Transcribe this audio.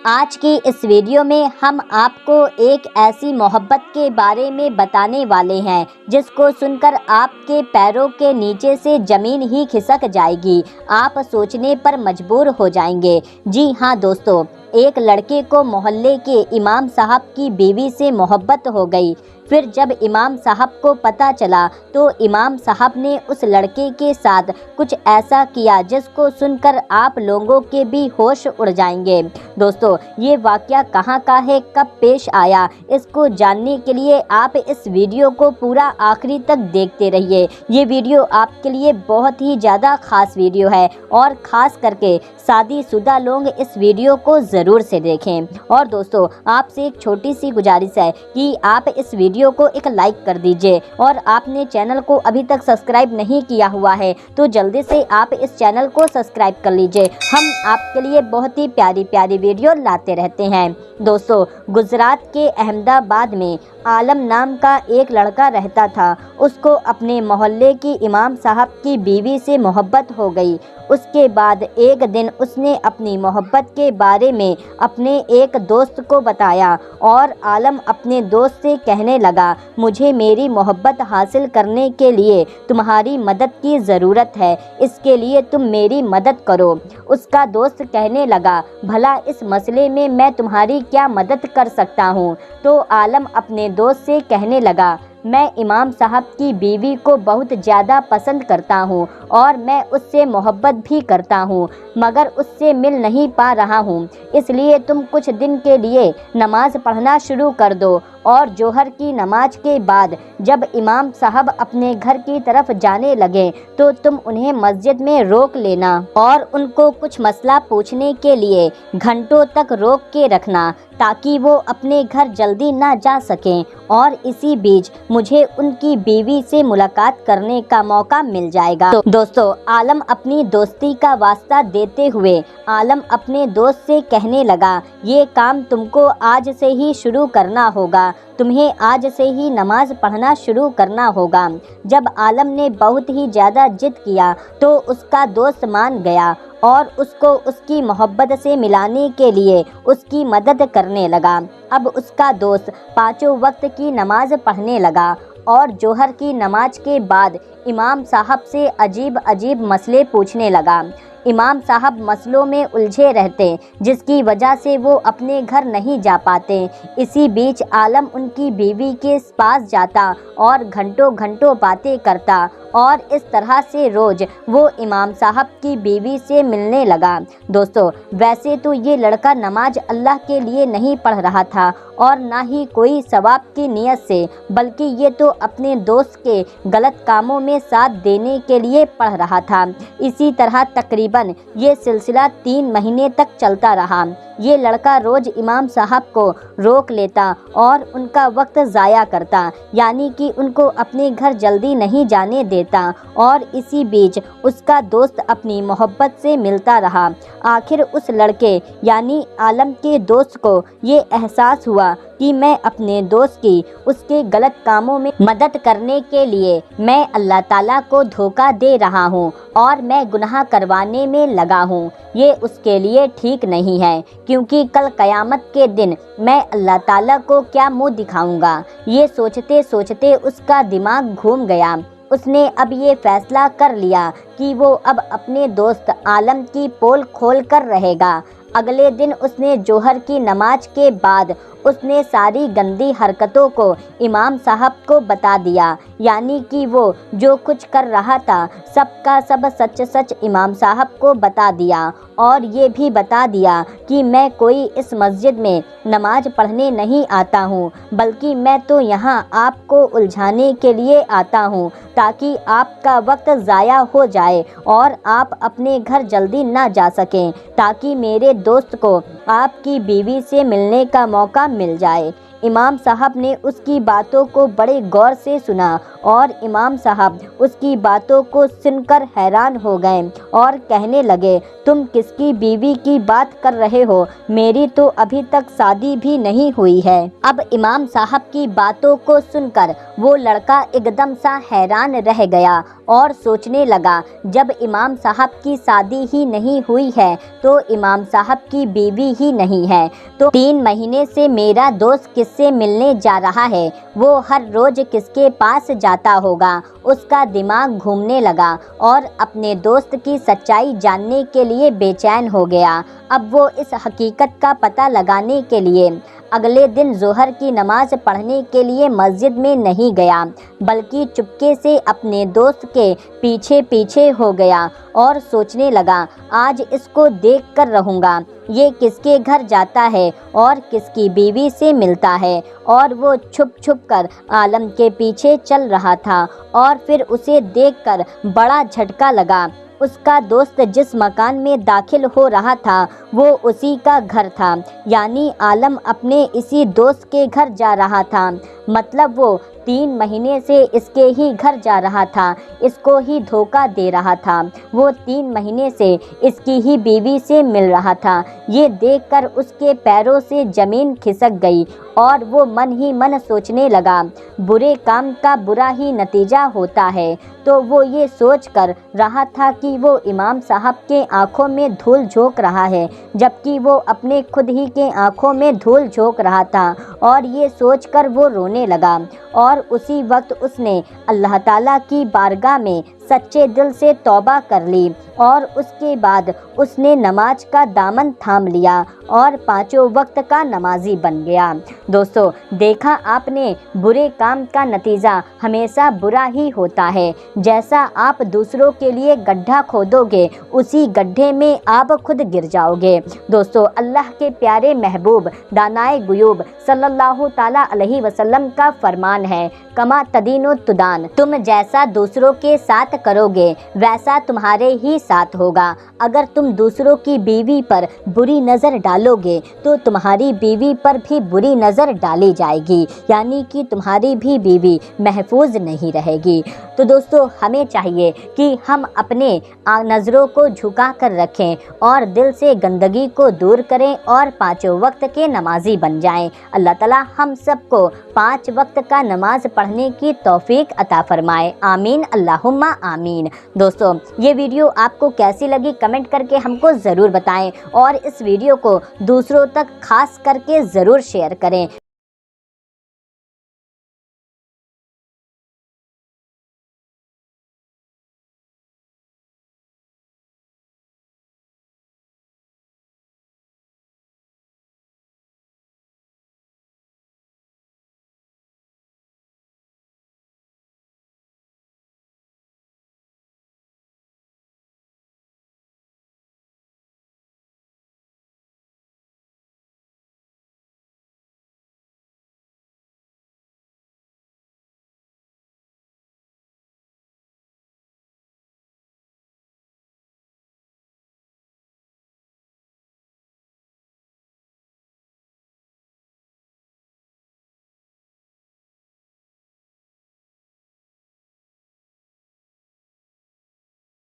آج کی اس ویڈیو میں ہم آپ کو ایک ایسی محبت کے بارے میں بتانے والے ہیں جس کو سن کر آپ کے پیروں کے نیچے سے زمین ہی کھسک جائے گی، آپ سوچنے پر مجبور ہو جائیں گے۔ جی ہاں دوستو، ایک لڑکے کو محلے کے امام صاحب کی بیوی سے محبت ہو گئی۔ پھر جب امام صاحب کو پتہ چلا تو امام صاحب نے اس لڑکے کے ساتھ کچھ ایسا کیا جس کو سن کر آپ لوگوں کے بھی ہوش اڑ جائیں گے۔ دوستو، یہ واقعہ کہاں کا ہے، کب پیش آیا، اس کو جاننے کے لیے آپ اس ویڈیو کو پورا آخری تک دیکھتے رہیے۔ یہ ویڈیو آپ کے لیے بہت ہی زیادہ خاص ویڈیو ہے اور خاص کر کے شادی شدہ لوگ اس ویڈیو کو ضرور سے دیکھیں۔ اور دوستو، آپ سے ایک چھوٹی سی گزارش ہے کہ آپ اس ویڈیو کو ایک لائک کر دیجئے، اور آپ نے چینل کو ابھی تک سبسکرائب نہیں کیا ہوا ہے تو جلدی سے آپ اس چینل کو سبسکرائب کر لیجئے۔ ہم آپ کے لیے بہت ہی پیاری پیاری ویڈیو لاتے رہتے ہیں۔ دوستو، گجرات کے احمد آباد میں عالم نام کا ایک لڑکا رہتا تھا۔ اس کو اپنے محلے کی امام صاحب کی بیوی سے محبت ہو گئی۔ اس کے بعد ایک دن اس نے اپنی محبت کے بارے میں اپنے ایک دوست کو بتایا، اور عالم اپنے دوست سے کہنے لگا، مجھے میری محبت حاصل کرنے کے لیے تمہاری مدد کی ضرورت ہے، اس کے لیے تم میری مدد کرو۔ اس کا دوست کہنے لگا، بھلا اس مسئلے میں میں تمہاری کیا مدد کر سکتا ہوں؟ تو عالم اپنے دوست سے کہنے لگا، میں امام صاحب کی بیوی کو بہت زیادہ پسند کرتا ہوں اور میں اس سے محبت بھی کرتا ہوں، مگر اس سے مل نہیں پا رہا ہوں، اس لیے تم کچھ دن کے لیے نماز پڑھنا شروع کر دو، اور جوہر کی نماز کے بعد جب امام صاحب اپنے گھر کی طرف جانے لگے تو تم انہیں مسجد میں روک لینا اور ان کو کچھ مسئلہ پوچھنے کے لیے گھنٹوں تک روک کے رکھنا تاکہ وہ اپنے گھر جلدی نہ جا سکیں، اور اسی بیچ مجھے ان کی بیوی سے ملاقات کرنے کا موقع مل جائے گا۔ دوستو، عالم اپنی دوستی کا واسطہ دیتے ہوئے عالم اپنے دوست سے کہنے لگا، یہ کام تم کو آج سے ہی شروع کرنا ہوگا، تمہیں آج سے ہی نماز پڑھنا شروع کرنا ہوگا۔ جب عالم نے بہت ہی زیادہ ضد کیا تو اس کا دوست مان گیا اور اس کو اس کی محبت سے ملانے کے لیے اس کی مدد کرنے لگا۔ اب اس کا دوست پانچوں وقت کی نماز پڑھنے لگا اور جوہر کی نماز کے بعد امام صاحب سے عجیب عجیب مسئلے پوچھنے لگا۔ امام صاحب مسئلوں میں الجھے رہتے جس کی وجہ سے وہ اپنے گھر نہیں جا پاتے۔ اسی بیچ عالم ان کی بیوی کے پاس جاتا اور گھنٹوں گھنٹوں باتیں کرتا، اور اس طرح سے روز وہ امام صاحب کی بیوی سے ملنے لگا۔ دوستو، ویسے تو یہ لڑکا نماز اللہ کے لیے نہیں پڑھ رہا تھا اور نہ ہی کوئی ثواب کی نیت سے، بلکہ یہ تو اپنے دوست کے غلط کاموں میں ساتھ دینے کے لیے پڑھ رہا تھا۔ اسی طرح تقریباً یہ سلسلہ 3 مہینے تک چلتا رہا۔ یہ لڑکا روز امام صاحب کو روک لیتا اور ان کا وقت ضائع کرتا، یعنی کہ ان کو اپنے گھر جلدی نہیں جانے دیتا، اور اسی بیچ اس کا دوست اپنی محبت سے ملتا رہا۔ آخر اس لڑکے یعنی عالم کے دوست کو یہ احساس ہوا کہ میں اپنے دوست کی اس کے غلط کاموں میں مدد کرنے کے لیے میں اللہ تعالیٰ کو دھوکہ دے رہا ہوں اور میں گناہ کروانے میں لگا ہوں، یہ اس کے لیے ٹھیک نہیں ہے، کیونکہ کل قیامت کے دن میں اللہ تعالیٰ کو کیا منہ دکھاؤں گا۔ یہ سوچتے سوچتے اس کا دماغ گھوم گیا۔ اس نے اب یہ فیصلہ کر لیا کہ وہ اب اپنے دوست عالم کی پول کھول کر رہے گا۔ اگلے دن اس نے جوہر کی نماز کے بعد اس نے ساری گندی حرکتوں کو امام صاحب کو بتا دیا، یعنی کہ وہ جو کچھ کر رہا تھا سب کا سب سچ سچ امام صاحب کو بتا دیا، اور یہ بھی بتا دیا کہ میں کوئی اس مسجد میں نماز پڑھنے نہیں آتا ہوں، بلکہ میں تو یہاں آپ کو الجھانے کے لیے آتا ہوں تاکہ آپ کا وقت ضائع ہو جائے اور آپ اپنے گھر جلدی نہ جا سکیں، تاکہ میرے دوست کو آپ کی بیوی سے ملنے کا موقع مل جائے۔ امام صاحب نے اس کی باتوں کو بڑے غور سے سنا، اور امام صاحب اس کی باتوں کو سن کر حیران ہو گئے اور کہنے لگے، تم کس کی بیوی کی بات کر رہے ہو؟ میری تو ابھی تک شادی بھی نہیں ہوئی ہے۔ اب امام صاحب کی باتوں کو سن کر وہ لڑکا ایک دم سا حیران رہ گیا اور سوچنے لگا جب امام صاحب کی شادی ہی نہیں ہوئی ہے تو امام صاحب کی بیوی ہی نہیں ہے تو 3 مہینے سے میرا دوست کس سے ملنے جا رہا ہے، وہ ہر روز کس کے پاس جاتا ہوگا۔ اس کا دماغ گھومنے لگا اور اپنے دوست کی سچائی جاننے کے لیے بے چین ہو گیا۔ اب وہ اس حقیقت کا پتہ لگانے کے لیے اگلے دن ظہر کی نماز پڑھنے کے لیے مسجد میں نہیں گیا، بلکہ چپکے سے اپنے دوست کے پیچھے پیچھے ہو گیا اور سوچنے لگا آج اس کو دیکھ کر رہوں گا، یہ کس کے گھر جاتا ہے اور کس کی بیوی سے ملتا ہے۔ اور وہ چھپ چھپ کر عالم کے پیچھے چل رہا تھا اور پھر اسے دیکھ کر بڑا جھٹکا لگا۔ اس کا دوست جس مکان میں داخل ہو رہا تھا وہ اسی کا گھر تھا، یعنی عالم اپنے اسی دوست کے گھر جا رہا تھا، مطلب وہ 3 مہینے سے اس کے ہی گھر جا رہا تھا، اس کو ہی دھوکہ دے رہا تھا، وہ 3 مہینے سے اس کی ہی بیوی سے مل رہا تھا۔ یہ دیکھ کر اس کے پیروں سے زمین کھسک گئی اور وہ من ہی من سوچنے لگا برے کام کا برا ہی نتیجہ ہوتا ہے۔ تو وہ یہ سوچ کر رہا تھا کہ وہ امام صاحب کے آنکھوں میں دھول جھونک رہا ہے، جبکہ وہ اپنے خود ہی کے آنکھوں میں دھول جھونک رہا تھا، اور یہ سوچ کر وہ رونے لگا۔ اور اسی وقت اس نے اللہ تعالیٰ کی بارگاہ میں سچے دل سے توبہ کر لی، اور اس کے بعد اس نے نماز کا دامن تھام لیا اور 5 وقت کا نمازی بن گیا۔ دوستو، دیکھا آپ نے، برے کام کا نتیجہ ہمیشہ برا ہی ہوتا ہے۔ جیسا آپ دوسروں کے لیے گڈھا کھودو گے اسی گڈھے میں آپ خود گر جاؤ گے۔ دوستو، اللہ کے پیارے محبوب دانائے غیوب صلی اللہ تعالیٰ علیہ وسلم کا فرمان ہے، کما تدین تدان، تم جیسا دوسروں کے ساتھ کرو گے ویسا تمہارے ہی ساتھ ہوگا۔ اگر تم دوسروں کی بیوی پر بری نظر ڈالو گے تو تمہاری بیوی پر بھی بری نظر ڈالی جائے گی، یعنی کہ تمہاری بھی بیوی محفوظ نہیں رہے گی۔ تو دوستو، ہمیں چاہیے کہ ہم اپنے نظروں کو جھکا کر رکھیں اور دل سے گندگی کو دور کریں اور 5 وقت کے نمازی بن جائیں۔ اللہ تعالیٰ ہم سب کو 5 وقت کا نماز پڑھنے کی توفیق عطا فرمائے، آمین اللہم آمین۔ دوستو، یہ ویڈیو آپ کو کیسی لگی کمنٹ کر کے ہم کو ضرور بتائیں، اور اس ویڈیو کو دوسروں تک خاص کر کے ضرور شیئر کریں۔